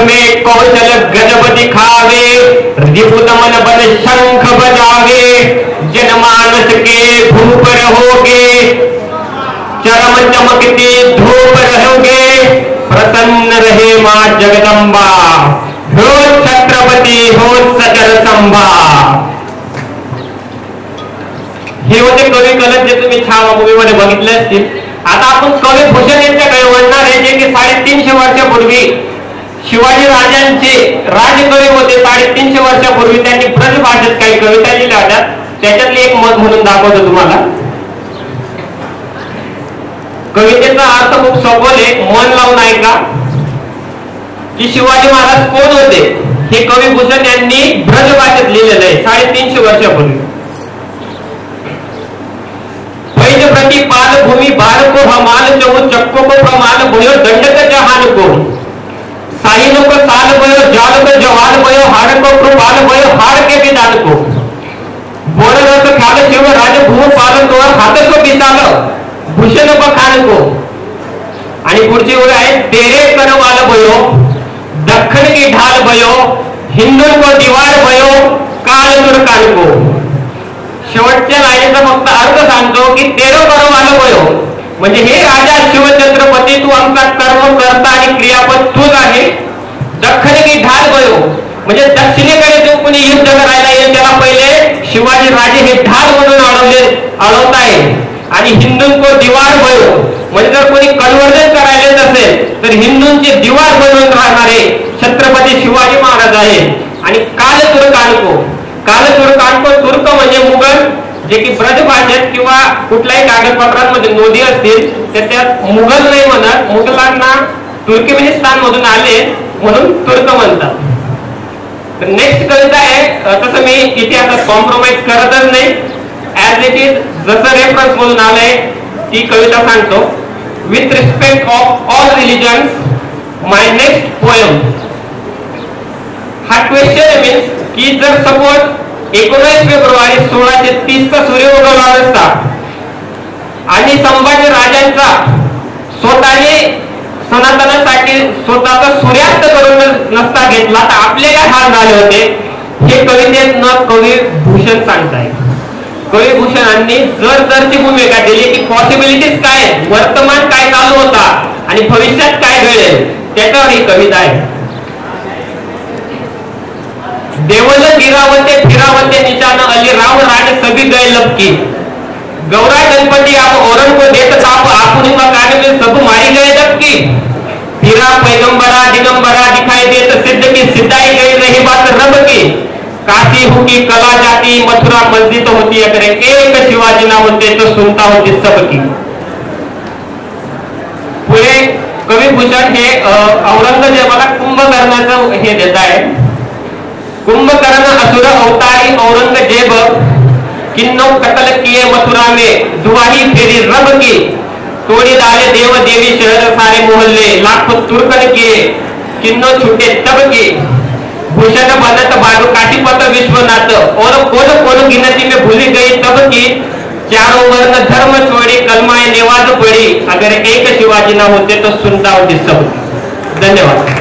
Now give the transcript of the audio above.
में कौशल गजब दिखावे, रिपुत मन बन शंख बजावे, जनमानस के भूप रहोगे, चरम चमकती धूप रहोगे, प्रसन्न रहे मां जगदंबा, हो छत्रपती हो सचर संभा. हे होते कवी कलश जे तुम्ही छावा मूवी मध्ये बघितले असतील. आता आपण कवी भूषण यांच्याकडे वळणार आहे, जे की 350 वर्षापूर्वी शिवाजी राजांचे राजकवी होते. 350 वर्षापूर्वी त्यांनी ब्रज भाषेत काही कविता लिहिल्या होत्या. त्याच्यातली एक मत म्हणून दाखवतो तुम्हाला. कवितेचा अर्थ खूप सखोल आहे, मन लावून ऐका. की शिवाजी महाराज कोण होते हे कवी भूषण यांनी ब्रज भाषेत लिहिलेलं आहे 350 वर्षापूर्वी. प्रति पाल भूमि बाल को हमाल चहु चक्को को प्रमाल भयो दंडक जहान को, साहिल को साल भयो जाल को जवाल भयो, हाड़ को कृपाल भयो हाड़ के विधान को, बोर रस ख्याल शिव राज भू पालन को हाथ को विशाल भूषण बखान को. आणि पुढची ओळ आहे, तेरे करवाल भयो दख्खन की ढाल भयो, हिंदुन को दीवार भयो काल दुर्कान को. शेवटच्या लाईनीचा फक्त अर्थ सांगतो की तेरो करवाल भयो म्हणजे हे राजा शिवछत्रपती तू आमचा कर्म करता आणि क्रियापद तूच आहे. दख्खन की ढाल भयो म्हणजे दक्षिणेकडे जो कोणी युद्ध करायला येईल त्याला पहिले शिवाजी राजे हे ढाल म्हणून अडवताय. आणि हिंदूंको दिवार भयो म्हणजे जर कोणी कन्वर्जन करायला असेल तर हिंदूंचे दिवार बनवून राहणारे छत्रपती शिवाजी महाराज आहे. आणि काल तुर्कानको, काल तुर्कानको तुर्क म्हणजे मुघल, जे की ब्रज भाषेत किंवा कुठल्याही कागदपत्रांमध्ये नोंदी असतील तर त्यात मुघल नाही म्हणत, मुघलांना तुर्कमेनिस्तान मधून आले म्हणून तुर्क म्हणतात. तर नेक्स्ट कविता आहे, तसं मी इतिहासात कॉम्प्रोमाइज करतच नाही, ऍज इट इज जसं रेफरन्स मधून आलंय ती कविता सांगतो. With respect of all religions my next poem. हा क्वेश्चन मीन्स की जर सपोज 19 फेब्रुवारी 1630 चा सूर्य उगवला असता आणि संभाजी राजांचा स्वतःने सनातनासाठी स्वतःचा सूर्यास्त करून नसता घेतला तर आपले काय हाल झाले होते हे कवितेतनं कवी भूषण सांगताय. कवी भूषणांनी जर भूमिका दिली की पॉसिबिलिटीज काय, वर्तमान काय चालू होता आणि भविष्यात काय घडेल त्याच्यावर ही कविता आहे. देवल गिरावते फिरावते निशान अली राम राज सभी गए लपकी, गौरा गणपति आप औरन को देत ताप आपुनी मकान में सब मारी गए जबकि, फिरा पैगंबरा दिगंबरा दिखाई देत सिद्ध की सिद्धाई गई रही बात रब की, काशी हुकी कला जाती मथुरा मस्जिद होती अगर एक शिवाजी ना होते तो सुनता होती सबकी. पुढे कवी भूषण हे औरंगजेबाला कुंभकर्णाचं हे देत आहे. कुंभकर्ण असुर अवतारी औरंगजेब, किन्नौ कतल किए मथुरा में दुआही फेरी रब की, तोड़ी डाले देव देवी शहर सारे मोहल्ले, लाखों तुर्कन किए किन्नो छूटे तब की, भूषण बनत बाजू काशीपत विश्वनाथ और कौन कौन गिनती में भूली गई तब की, चारों वर्ण धर्म छोड़ी कलमाए नेवाज पड़ी अगर एक शिवाजी ना होते तो सुनता होती सब. धन्यवाद.